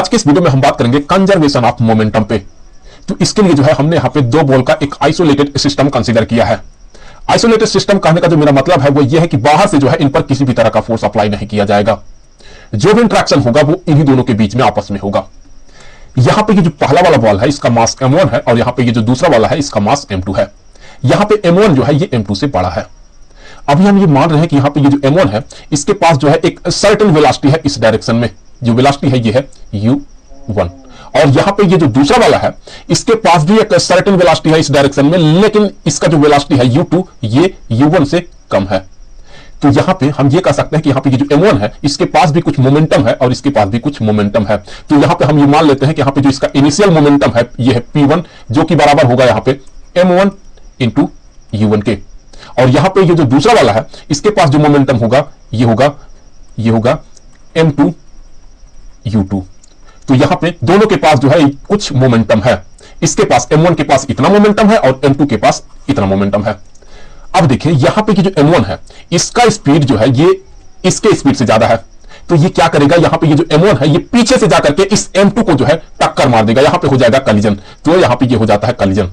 आज के इस वीडियो में हम बात करेंगे कंजर्वेशन ऑफ मोमेंटम पे। तो इसके लिए जो है हमने यहाँ पे दो बॉल का एक आइसोलेटेड सिस्टम कंसीडर किया है। आइसोलेटेड सिस्टम कहने का जो मेरा मतलब है वो ये है कि बाहर से जो है इन पर किसी भी तरह का फोर्स अप्लाई नहीं किया जाएगा। जो भी इंट्रैक्शन होगा वो इन्हीं दोनों के बीच में आपस में होगा। यहां पे ये जो पहला वाला बॉल है इसका मास m1 है और यहां पे ये जो दूसरा वाला है इसका मास m2 है। यहां पे m1 जो है ये m2 से बड़ा है। अभी हम ये मान रहे हैं कि यहां पे ये जो m1 है इसके पास जो है एक सर्टेन वेलोसिटी है इस डायरेक्शन में। जो वेलोसिटी है ये है u1 और यहां पे ये जो दूसरा वाला है इसके पास भी एक सर्टेन वेलोसिटी है इस डायरेक्शन में, लेकिन इसका जो वेलोसिटी है u2 ये u1 से कम है। तो यहां पे हम ये कह सकते हैं कि यहां पे ये जो m1 है इसके पास भी कुछ मोमेंटम है और इसके पास भी कुछ मोमेंटम है। तो यहां पे हम ये मान लेते हैं कि यहां पे जो इसका इनिशियल मोमेंटम है ये है p1 जो कि बराबर होगा यहां पे m1 इंटू u1 के। और यहां पे ये जो दूसरा वाला है इसके पास जो मोमेंटम होगा ये होगा m2 u2। तो यहां पे दोनों के पास जो है कुछ मोमेंटम है। इसके पास m1 के पास इतना मोमेंटम है और m2 के पास इतना मोमेंटम है। अब देखिए यहां पे कि जो m1 है इसका स्पीड जो है ये इसके स्पीड से ज्यादा है। तो ये क्या करेगा, यहां पे ये जो m1 है ये पीछे से जाकर के इस m2 को जो है टक्कर मार देगा। यहां पे हो जाएगा कलिजन। तो यहां पे ये हो जाता है कलिजन।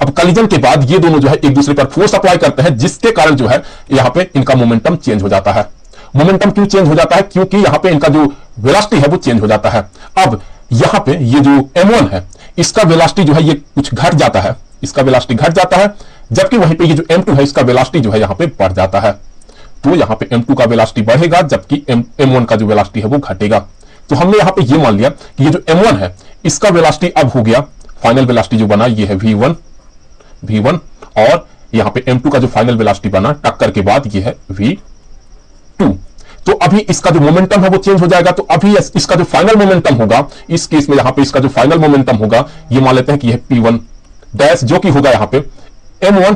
अब कलिजन के बाद ये दोनों जो है एक दूसरे पर फोर्स अप्लाई करते हैं, जिसके कारण जो है यहां पे इनका मोमेंटम चेंज हो जाता है। मोमेंटम क्यों चेंज हो जाता है? क्योंकि यहां पे इनका जो वेलोसिटी है वो चेंज हो जाता है। अब यहां पे ये जो m1 है इसका वेलोसिटी जो है ये कुछ घट जाता है, इसका वेलोसिटी घट जाता है, जबकि वहीं पे ये जो m2 है इसका वेलोसिटी जो है यहां पे बढ़ जाता है। तो यहां पे m2 का वेलोसिटी बढ़ेगा जबकि m1 का जो वेलोसिटी है वो घटेगा। तो हमने यहां पे ये मान लिया कि ये जो m1 है इसका वेलोसिटी अब हो गया, फाइनल वेलोसिटी जो बना ये है v1 और यहां पे m2 का जो फाइनल वेलोसिटी बना टक्कर के बाद ये है v2। तो अभी इसका जो मोमेंटम है वो चेंज हो जाएगा। तो अभी इसका जो फाइनल मोमेंटम होगा इस केस में यहां पे इसका जो फाइनल मोमेंटम होगा ये मान लेते हैं कि यह p1 डैश जो कि होगा यहां पे m1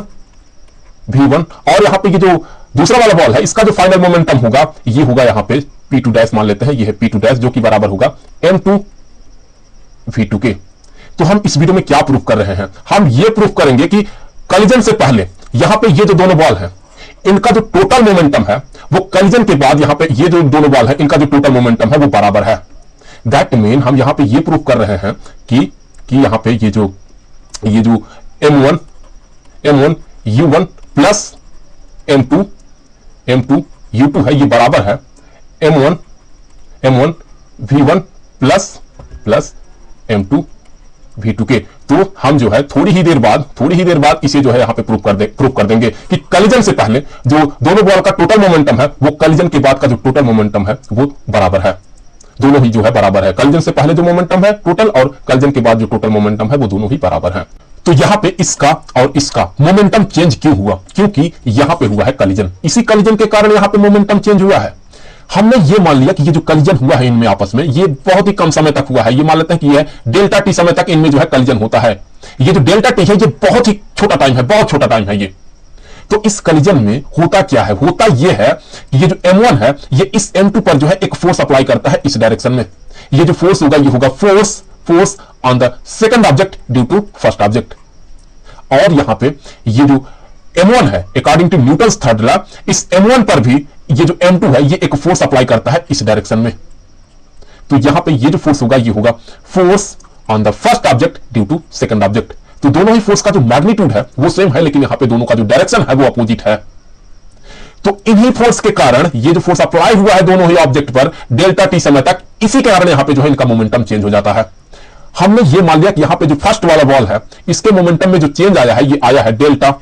v1 और यहां पे ये जो दूसरा वाला बॉल है इसका जो फाइनल मोमेंटम होगा ये होगा यहां पे p2 डैश मान लेते हैं, ये है p2 डैश जो कि बराबर होगा m2 v2 के। तो हम इस वीडियो में क्या प्रूफ कर रहे हैं? हम ये प्रूफ करेंगे कि कलिजन से पहले यहां पे ये जो दोनों बॉल है इनका जो टोटल मोमेंटम है वो कलिजन के बाद यहां पे ये जो दोनों बॉल है इनका जो टोटल मोमेंटम है वो बराबर है। दैट मीन हम यहां पे ये प्रूफ कर रहे हैं कि यहां पे ये जो m1 u1 plus m2 u2 है ये बराबर है m1 v1 plus m2 v2 के। तो हम जो है थोड़ी ही देर बाद इसे जो है यहां पे प्रूफ कर देंगे कि कलिजन से पहले जो दोनों बॉल का टोटल मोमेंटम है वो कलिजन के बाद का जो टोटल मोमेंटम है वो बराबर है। दोनों ही जो है बराबर है। कलिजन से पहले जो मोमेंटम है टोटल और कलिजन के बाद जो टोटल मोमेंटम है वो दोनों ही बराबर है। तो यहां पे इसका और इसका मोमेंटम चेंज क्यों हुआ? क्योंकि यहां पे हुआ है कलिजन। इसी कलिजन के कारण यहां पे मोमेंटम चेंज हुआ है। हमने ये मान लिया कि ये जो कलिजन हुआ है इनमें आपस में ये बहुत ही कम समय तक हुआ है। ये मान लेते हैं कि ये डेल्टा टी समय तक इनमें जो है कलिजन होता है। ये जो डेल्टा टी है ये बहुत ही छोटा टाइम है, बहुत छोटा टाइम है ये। तो इस कलिजन में होता क्या है? होता यह है कि ये जो m1 है ये इस m2 पर जो है एक फोर्स अप्लाई करता है इस डायरेक्शन में। ये जो फोर्स होगा ये होगा force on the second object due to first object. और यहां पे ये जो m1 है according to Newton's third law इस m1 पर भी ये जो m2 है ये एक फोर्स अप्लाई करता है इस डायरेक्शन में। तो यहां पे ये जो फोर्स होगा ये होगा force on the first object due to second object. तो दोनों ही फोर्स का जो मैग्नीट्यूड है वो सेम है, लेकिन यहां पे दोनों का जो डायरेक्शन है वो अपोजिट है। तो इन्हीं फोर्स के कारण ये जो फोर्स अप्लाई हुआ है दोनों ही ऑब्जेक्ट पर डेल्टा टी समय तक, इसी के कारण यहां पे जो है इनका मोमेंटम चेंज हो जाता है। हमने ये मान लिया कि यहां पे जो फर्स्ट वाला बॉल है इसके मोमेंटम में जो चेंज आया है ये आया है डेल्टा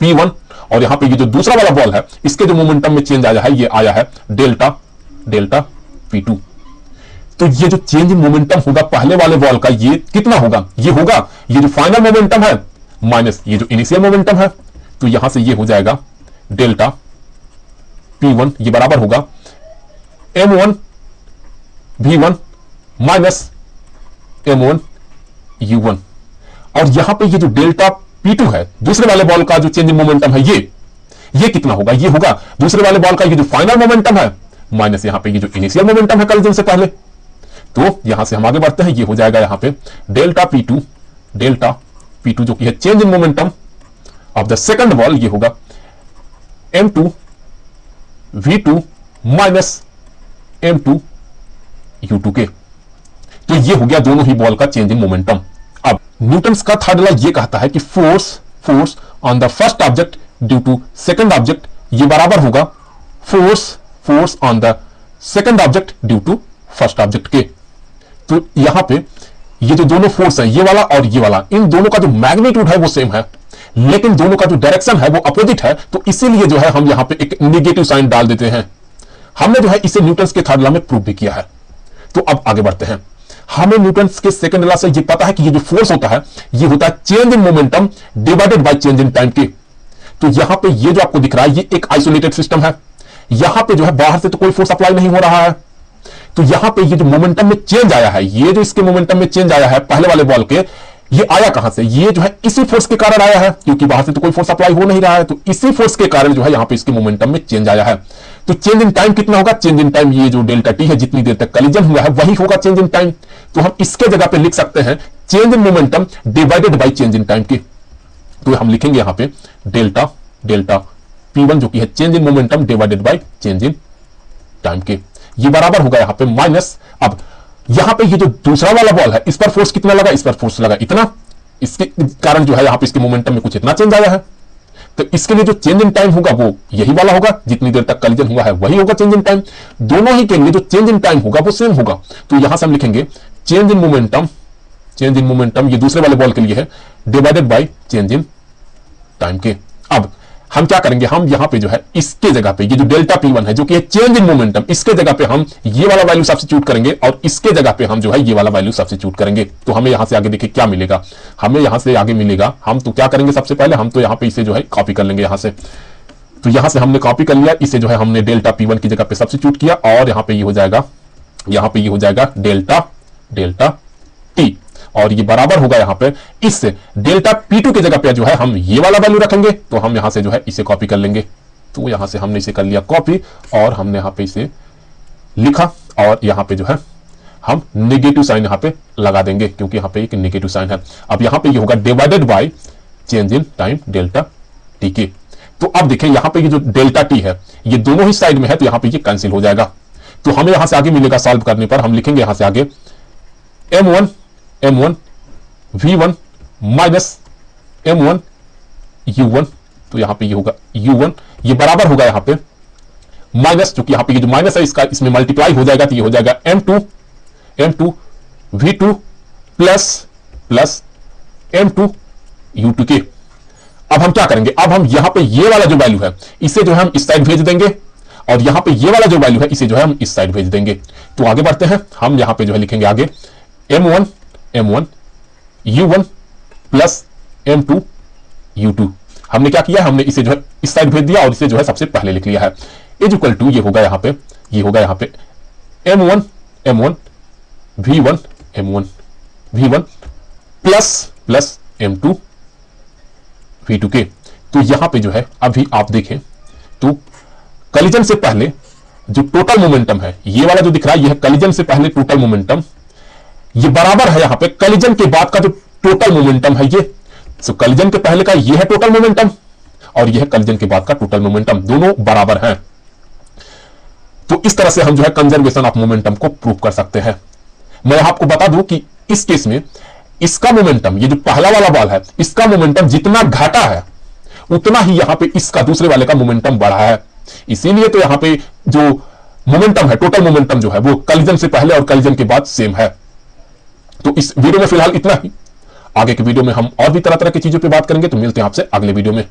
p1 और यहां पे ये जो दूसरा वाला बॉल है इसके जो मोमेंटम में चेंज आया है ये आया है डेल्टा p2। तो ये जो चेंज इन मोमेंटम होगा पहले वाले बॉल का ये कितना होगा? ये जो फाइनल मोमेंटम है माइनस ये जो इनिशियल मोमेंटम है। तो यहां से ये हो जाएगा डेल्टा p1 ये बराबर होगा m1 v1 minus m1 u1। और यहां पे ये जो डेल्टा p2 है दूसरे वाले बॉल का जो चेंज इन मोमेंटम है ये कितना होगा? ये होगा दूसरे वाले बॉल का ये जो फाइनल मोमेंटम है माइनस यहां पे ये जो इनिशियल मोमेंटम है कलिजन से पहले। तो यहां से हम आगे बढ़ते हैं, ये हो जाएगा यहां पे डेल्टा p2 जो कि है change in momentum of the second ball, ये होगा m2 v2 minus m2 u2 के। ये हो गया दोनों ही बॉल का चेंज इन मोमेंटम। अब न्यूटन्स का थर्ड लॉ ये कहता है कि force on the first object due to second object ये बराबर होगा force on the second object due to first object के। तो यहां पे ये जो दोनों फोर्स है, ये वाला और ये वाला, इन दोनों का जो मैग्नीट्यूड है वो सेम है, लेकिन दोनों का जो डायरेक्शन है वो अपोजिट है। तो इसीलिए जो है हम यहां पे एक नेगेटिव साइन डाल देते हैं। हमने जो है इसे न्यूटन्स के थर्ड लॉ में प्रूव भी किया है। तो अब आगे बढ़ते हैं। हमें न्यूटन्स के सेकंड लॉ से ये पता है कि ये जो फोर्स होता है ये होता है change in momentum divided by change in time के। तो यहां पे ये जो आपको दिख रहा है ये एक आइसोलेटेड सिस्टम है। यहां पे जो है बाहर से तो कोई फोर्स अप्लाई नहीं हो रहा है। तो यहां पे ये जो मोमेंटम में चेंज आया है, ये जो इसके मोमेंटम में चेंज आया है पहले वाले बॉल के, ये आया कहां से? ये जो है इसी फोर्स के कारण आया है, क्योंकि बाहर से तो कोई फोर्स अप्लाई हो नहीं रहा है। तो इसी फोर्स के कारण जो है यहां पे इसके मोमेंटम में चेंज आया है। तो चेंज इन टाइम कितना होगा? चेंज इन टाइम ये जो डेल्टा टी है, जितनी देर तक कलिजन हुआ है वही होगा चेंज इन टाइम। तो हम इसके जगह पे लिख सकते हैं change in momentum divided by change in time के। तो हम लिखेंगे यहां पे डेल्टा P1 जो कि है change in momentum divided by change in time के। ये बराबर होगा यहां पे माइनस, अब यहां पे ये जो दूसरा वाला बॉल है इस पर फोर्स कितना लगा? इस पर फोर्स लगा इतना, इसके कारण जो है यहां पे इसके मोमेंटम में कुछ इतना चेंज आया है। तो इसके लिए जो चेंज इन टाइम होगा वो यही वाला होगा, जितनी देर तक कलिजन हुआ है वही होगा चेंज इन टाइम। दोनों ही के लिए जो चेंज इन टाइम होगा वो सेम होगा। तो यहां से हम लिखेंगे चेंज इन मोमेंटम ये दूसरे वाले बॉल के लिए है divided by change in time के। अब हम क्या करेंगे, हम यहां पे जो है इसके जगह पे ये जो डेल्टा P1 है जो कि है चेंज इन मोमेंटम, इसके जगह पे हम ये वाला वैल्यू सब्स्टिट्यूट करेंगे और इसके जगह पे हम जो है ये वाला वैल्यू सब्स्टिट्यूट करेंगे। तो हमें यहां से आगे देखिए क्या मिलेगा, हमें यहां से आगे मिलेगा, हम तो क्या करेंगे सबसे पहले हम तो यहां पे इसे जो है कॉपी कर लेंगे यहां से। तो यहां से हमने कॉपी कर लिया, इसे जो है हमने डेल्टा P1 की जगह पे सब्स्टिट्यूट किया और यहां पे ये हो जाएगा, यहां पे ये हो जाएगा डेल्टा T और ये बराबर होगा यहां पे इस डेल्टा P2 की जगह पे जो है हम ये वाला वैल्यू रखेंगे। तो हम यहां से जो है इसे कॉपी कर लेंगे। तो यहां से हमने इसे कर लिया कॉपी और हमने यहां पे इसे लिखा और यहां पे जो है हम नेगेटिव साइन यहां पे लगा देंगे क्योंकि यहां पे एक नेगेटिव साइन है। अब यहां पे ये होगा divided by change in time delta T के। तो अब देखें यहां पे ये जो डेल्टा T है ये दोनों ही साइड में है, तो यहां पे ये कैंसिल हो जाएगा। तो हमें यहां से आगे मिलेगा, सॉल्व करने पर हम लिखेंगे यहां से आगे M1 V1 minus M1 U1। तो यहां पे ये होगा U1, ये बराबर होगा यहां पे माइनस, जो कि यहां पे ये जो माइनस है इसका इसमें मल्टीप्लाई हो जाएगा, तो ये हो जाएगा M2 V2 plus M2 U2 के। अब हम क्या करेंगे, अब हम यहां पे ये वाला जो वैल्यू है इसे जो है हम इस साइड भेज देंगे और यहां पे ये वाला जो वैल्यू है इसे जो है हम इस साइड भेज देंगे। तो आगे बढ़ते हैं, हम यहां पे जो है लिखेंगे आगे M1 U1 plus M2 U2। हमने क्या किया, हमने इसे जो है इस साइड भेज दिया और इसे जो है सबसे पहले लिख लिया है। इज इक्वल टू ये होगा यहां पे M1 V1 plus M2 V2 के। तो यहां पे जो है अभी आप देखें तो कलिजन से पहले जो टोटल मोमेंटम है ये वाला जो दिख रहा है, यह कलिजन से पहले टोटल मोमेंटम, ये बराबर है यहां पे कलिजन के बाद का जो टोटल मोमेंटम है ये। सो कलिजन के पहले का ये है टोटल मोमेंटम और यह कलिजन के बाद का टोटल मोमेंटम, दोनों बराबर हैं। तो इस तरह से हम जो है कंजर्वेशन ऑफ मोमेंटम को प्रूव कर सकते हैं। मैं आपको बता दूं कि इस केस में इसका मोमेंटम, ये जो पहला वाला बॉल है इसका मोमेंटम जितना घटा है उतना ही यहां पे इसका दूसरे वाले का मोमेंटम बढ़ा है। इसीलिए तो यहां पे जो मोमेंटम है, टोटल मोमेंटम जो है वो कलिजन से पहले और कलिजन के बाद सेम है। तो इस वीडियो में फिलहाल इतना ही। आगे के वीडियो में हम और भी तरह तरह की चीजों पे बात करेंगे। तो मिलते हैं आपसे अगले वीडियो में।